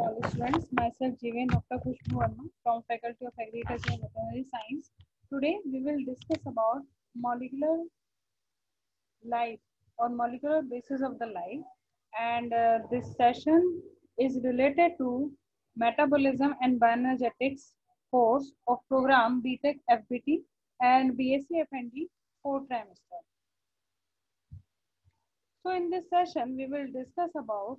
all students. Myself Jiven Dr. Khushbu Verma from Faculty of Agriculture and Veterinary Science. Today we will discuss about molecular life or molecular basis of the life, and this session is related to metabolism and bioenergetics course of program BTech FBT and BSc FND 4th trimester. So in this session we will discuss about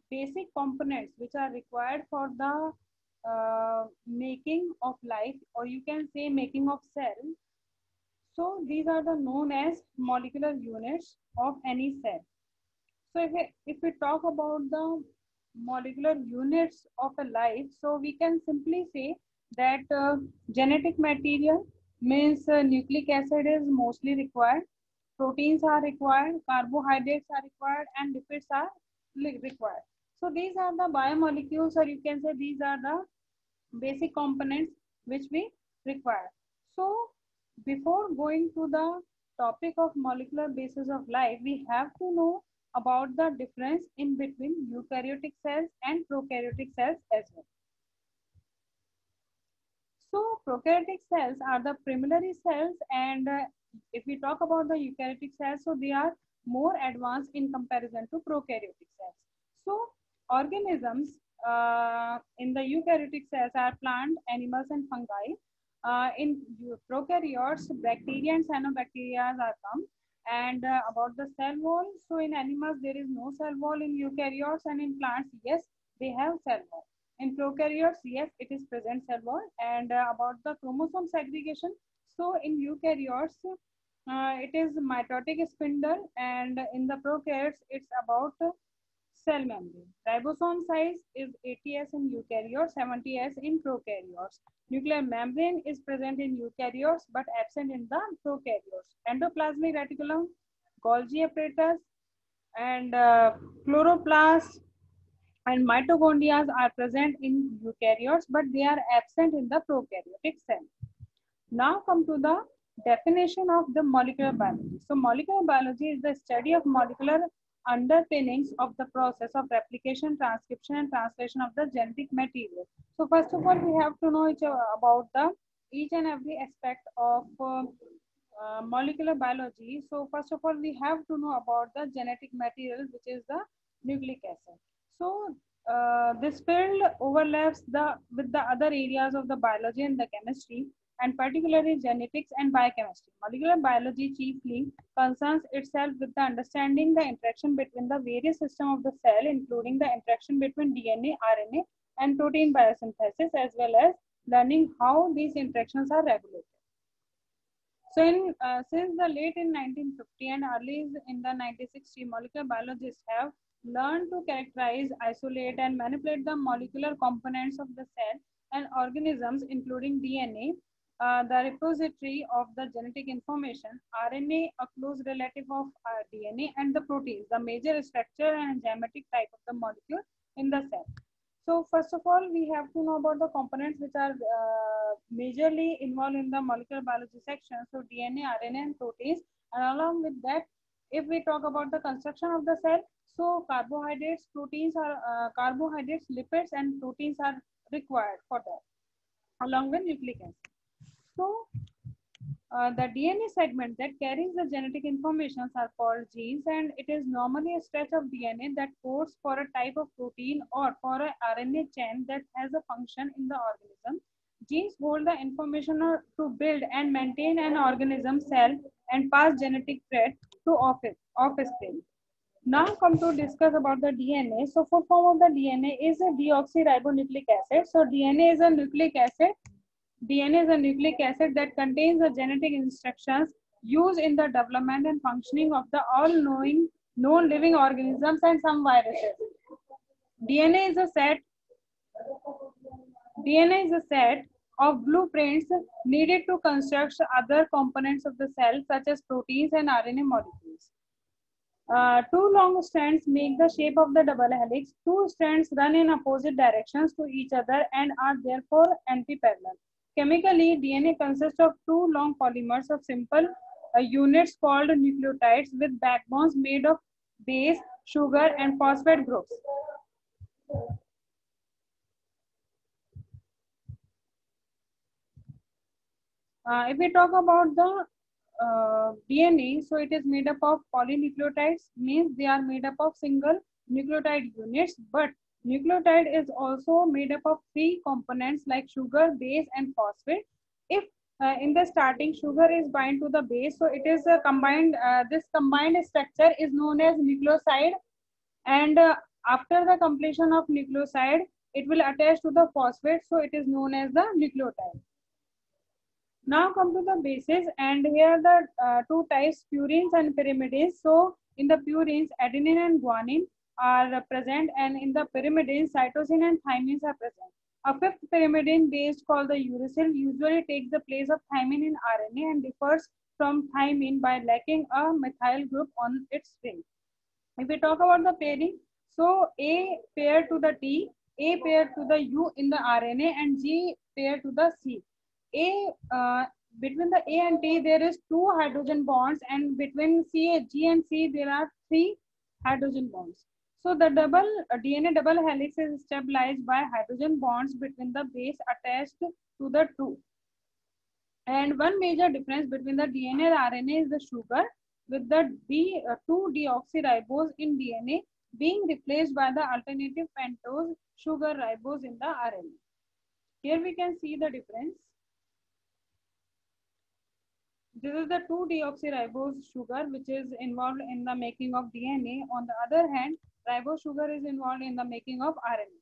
basic components which are required for the making of life, or you can say making of cell. So these are the known as molecular units of any cell. So if we talk about the molecular units of a life, so we can simply say that genetic material means nucleic acid is mostly required, proteins are required, carbohydrates are required, and lipids are required. So these are the biomolecules, or you can say these are the basic components which we require. So before going to the topic of molecular basis of life, we have to know about the difference in between eukaryotic cells and prokaryotic cells as well. So prokaryotic cells are the primary cells, and if we talk about the eukaryotic cells, so they are more advanced in comparison to prokaryotic cells. So organisms in the eukaryotic cells are plant, animals, and fungi. In prokaryotes, bacteria and cyanobacteria are come. And about the cell wall, so in animals there is no cell wall. In eukaryotes and in plants, yes, they have cell wall. In prokaryotes, yes, it is present cell wall. And about the chromosome segregation, so in eukaryotes, it is mitotic spindle, and in the prokaryotes, it's about cell membrane. Ribosome size is 80S in eukaryotes, 70S in prokaryotes. Nuclear membrane is present in eukaryotes but absent in the prokaryotes. Endoplasmic reticulum, Golgi apparatus, and chloroplast and mitochondria are present in eukaryotes, but they are absent in the prokaryotic cell. Now come to the definition of the molecular biology. So molecular biology is the study of molecular underpinnings of the process of replication, transcription, and translation of the genetic material. So first of all, we have to know about each and every aspect of molecular biology. So first of all, we have to know about the genetic material, which is the nucleic acid. So this field overlaps with the other areas of the biology and the chemistry, and particularly genetics and biochemistry. Molecular biology chiefly concerns itself with the understanding the interaction between the various systems of the cell, including the interaction between DNA, RNA, and protein biosynthesis, as well as learning how these interactions are regulated. So since the late in 1950 and early in the 1960s, molecular biologists have learned to characterize, isolate, and manipulate the molecular components of the cell and organisms, including DNA, the repository of the genetic information, RNA, a close relative of DNA, and the proteins, the major structure and geometric type of the molecule in the cell. So first of all, we have to know about the components which are majorly involved in the molecular biology section. So DNA, RNA, and proteins. And along with that, if we talk about the construction of the cell, so carbohydrates, carbohydrates, lipids, and proteins are required for that, along with nucleic acid. So the DNA segment that carries the genetic information are called genes, and it is normally a stretch of DNA that codes for a type of protein or for an RNA chain that has a function in the organism. Genes hold the information to build and maintain an organism cell and pass genetic trait to offspring. Now come to discuss about the DNA. So full form of the DNA is a deoxyribonucleic acid. So DNA is a nucleic acid. DNA is a nucleic acid that contains the genetic instructions used in the development and functioning of the all-knowing known living organisms and some viruses. DNA is a set of blueprints needed to construct other components of the cell, such as proteins and RNA molecules. Two long strands make the shape of the double helix. Two strands run in opposite directions to each other and are therefore antiparallel. Chemically, DNA consists of two long polymers of simple units called nucleotides with backbones made of base, sugar, and phosphate groups. If we talk about the DNA, so it is made up of polynucleotides, means they are made up of single nucleotide units, but nucleotide is also made up of three components like sugar, base and phosphate. If in the starting sugar is bind to the base, so it is combined, this combined structure is known as nucleoside, and after the completion of nucleoside, it will attach to the phosphate, so it is known as the nucleotide. Now come to the bases, and here the two types, purines and pyrimidines. So in the purines, adenine and guanine are present, and in the pyrimidines, cytosine and thymines are present. A fifth pyrimidine base called the uracil usually takes the place of thymine in RNA and differs from thymine by lacking a methyl group on its ring. If we talk about the pairing, so A paired to the T, A paired to the U in the RNA, and G paired to the C. Between the A and T there is two hydrogen bonds, and between G and C there are three hydrogen bonds. So the DNA double helix is stabilized by hydrogen bonds between the base attached to the two. And one major difference between the DNA and RNA is the sugar, with the 2-deoxyribose in DNA being replaced by the alternative pentose sugar ribose in the RNA. Here we can see the difference. This is the 2-deoxyribose sugar which is involved in the making of DNA. On the other hand, ribose sugar is involved in the making of RNA.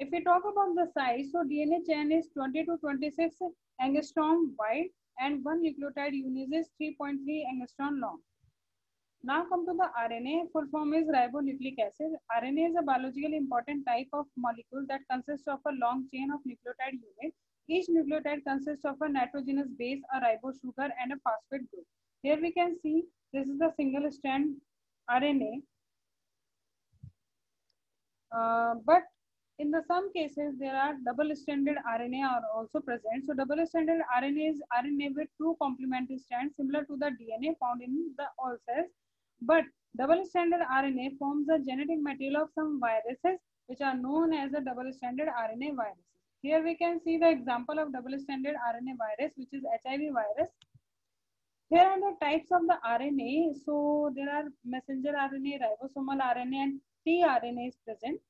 If we talk about the size, so DNA chain is 20 to 26 angstrom wide, and one nucleotide unit is 3.3 angstrom long. Now come to the RNA. Full form is ribonucleic acid. RNA is a biologically important type of molecule that consists of a long chain of nucleotide units. Each nucleotide consists of a nitrogenous base, a ribose sugar, and a phosphate group. Here we can see this is the single strand RNA. But in some cases, there are double-stranded RNA are also present. So double-stranded RNA is RNA with two complementary strands similar to the DNA found in the all cells. But double-stranded RNA forms the genetic material of some viruses which are known as the double-stranded RNA viruses. Here we can see the example of double-stranded RNA virus, which is HIV virus. Here are the types of the RNA. So there are messenger RNA, ribosomal RNA, and tRNA is present.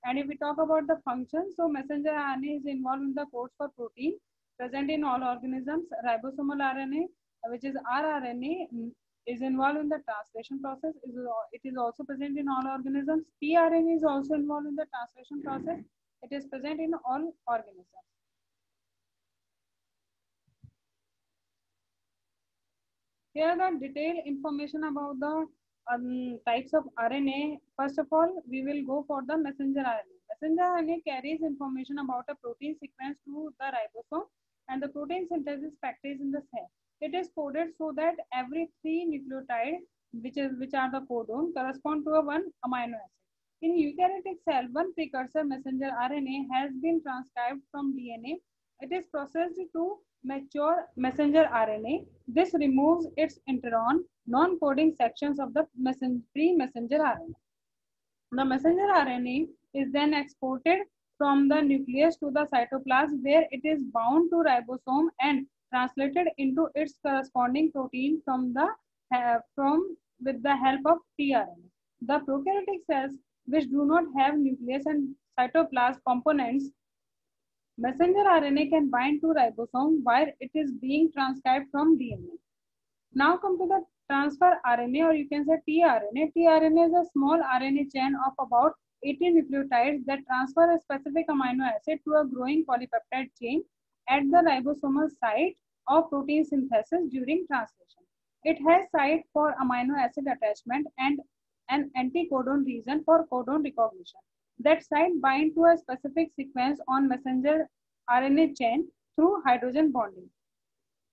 And if we talk about the function, so messenger RNA is involved in the codes for protein present in all organisms. Ribosomal RNA, which is rRNA, is involved in the translation process. It is also present in all organisms. tRNA is also involved in the translation process. It is present in all organisms. Here are the detailed information about the types of RNA. First of all, we will go for the messenger RNA. Messenger RNA carries information about a protein sequence to the ribosome and the protein synthesis practice in the cell. It is coded so that every 3 nucleotides, which are the codon, correspond to a 1 amino acid. In eukaryotic cell, one precursor messenger RNA has been transcribed from DNA. It is processed to mature messenger RNA. This removes its intron, non-coding sections of the pre-messenger RNA. The messenger RNA is then exported from the nucleus to the cytoplasm, where it is bound to ribosome and translated into its corresponding protein with the help of tRNA. The prokaryotic cells which do not have nucleus and cytoplasm components, messenger RNA can bind to ribosome while it is being transcribed from DNA. Now come to the transfer RNA, or you can say tRNA. tRNA is a small RNA chain of about 80 nucleotides that transfer a specific amino acid to a growing polypeptide chain at the ribosomal site of protein synthesis during translation. It has site for amino acid attachment and an anticodon region for codon recognition. That site bind to a specific sequence on messenger RNA chain through hydrogen bonding.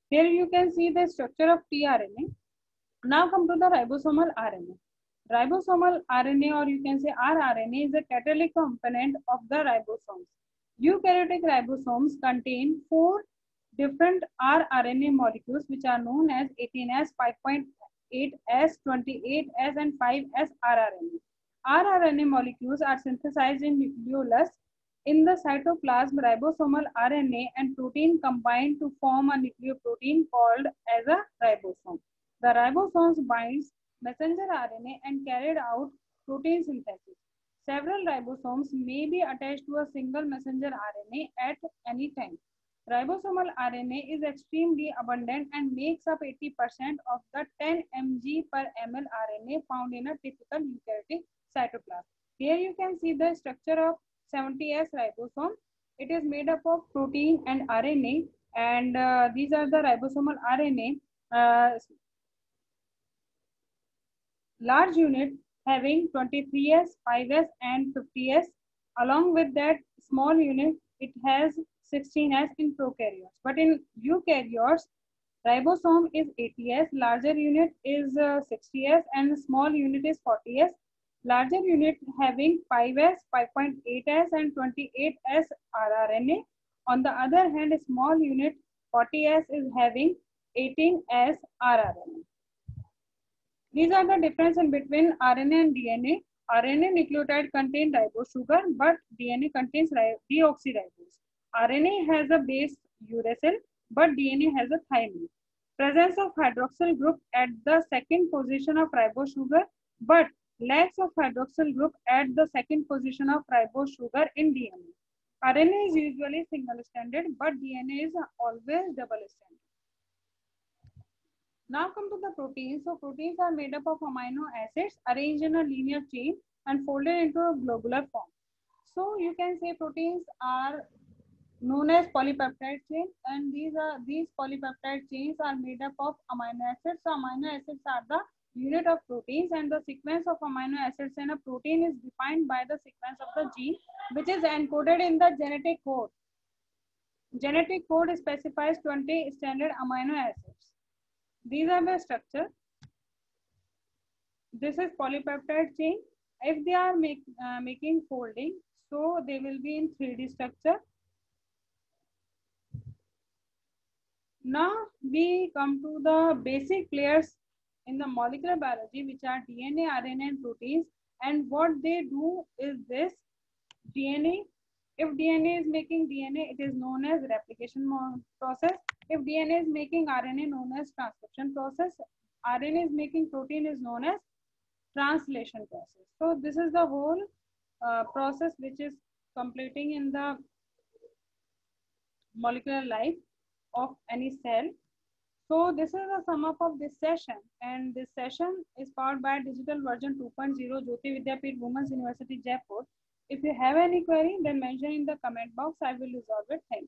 Here you can see the structure of tRNA. Now come to the ribosomal RNA. Ribosomal RNA, or you can say rRNA, is a catalytic component of the ribosomes. Eukaryotic ribosomes contain 4 different rRNA molecules which are known as 18S, 5.8S, 28S, and 5S rRNA. rRNA molecules are synthesized in nucleolus In the cytoplasm, ribosomal RNA and protein combine to form a nucleoprotein called as a ribosome. The ribosomes binds messenger RNA and carried out protein synthesis. Several ribosomes may be attached to a single messenger RNA at any time. Ribosomal RNA is extremely abundant and makes up 80% of the 10 mg per ml RNA found in a typical eukaryotic cytoplasm. Here you can see the structure of 70S ribosome. It is made up of protein and RNA, and these are the ribosomal RNA. Large unit having 23S, 5S, and 50S. Along with that small unit, it has 16S in prokaryotes. But in eukaryotes, ribosome is 80S, larger unit is 60S, and small unit is 40S. Larger unit having 5S, 5.8S, and 28S rRNA. On the other hand, small unit 40S is having 18S rRNA. These are the difference in between RNA and DNA. RNA nucleotide contain ribose sugar, but DNA contains deoxyribose. RNA has a base uracil, but DNA has a thymine. Presence of hydroxyl group at the second position of ribose sugar, but lacks of hydroxyl group at the second position of ribose sugar in DNA. RNA is usually single-stranded, but DNA is always double-stranded. Now come to the proteins. So proteins are made up of amino acids arranged in a linear chain and folded into a globular form. So you can say proteins are known as polypeptide chain, and these polypeptide chains are made up of amino acids. So amino acids are the unit of proteins, and the sequence of amino acids in a protein is defined by the sequence of the gene, which is encoded in the genetic code. Genetic code specifies 20 standard amino acids. These are the structure. This is polypeptide chain. If they are making folding, so they will be in 3D structure. Now we come to the basic players in the molecular biology, which are DNA, RNA, and proteins. And what they do is this: DNA. If DNA is making DNA, it is known as replication process. If DNA is making RNA, known as transcription process. RNA is making protein is known as translation process. So this is the whole process which is completing in the molecular life of any cell. So this is the sum up of this session, and this session is powered by digital version 2.0 Jyoti Vidyapeeth Women's University Jaipur. If you have any query, then mention in the comment box. I will resolve it. Thank you.